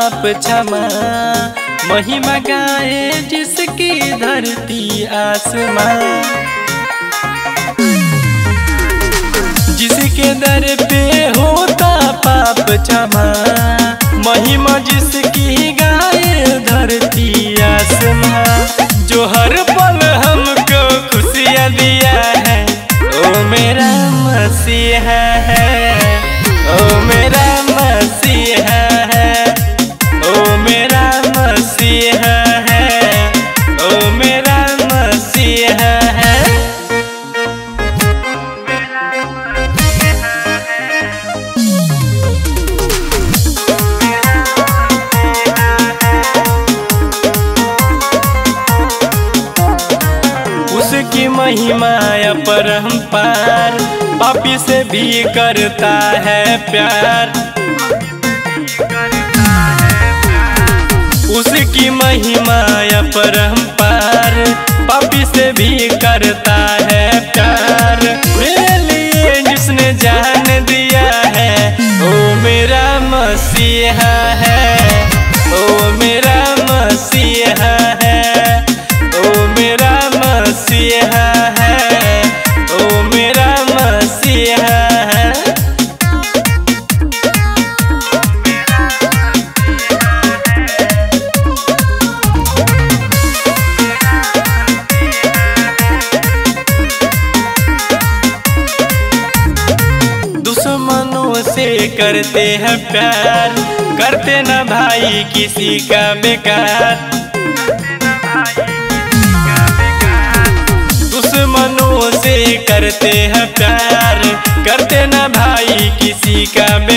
पाप क्षमा, महिमा गाए जिसकी धरती आसमां। जिसके दर पे होता पाप क्षमा, महिमा जिसकी गाए धरती आसमां। जो हर पल हमको खुशियाँ दिया है, ओ मेरा मसीहा है, ओ मेरा मसीहा है, ओ मेरा मसीहा है, ओ मेरा मसीहा है। उसकी महिमा अपरंपार, पापी से भी करता है प्यार। उसकी महिमा अपरंपार, पापी से भी करता है प्यार। मेरे लिए जिसने जान दिया है, ओ मेरा मसीहा है, ओ मेरा मसीहा है, ओ मेरा मसीहा है, ओ मेरा मसीहा है। दुश्मनों से करते हैं प्यार, करते न भाई किसी का बेकार। दुश्मनों से करते हैं प्यार, करते न भाई किसी का बेकार।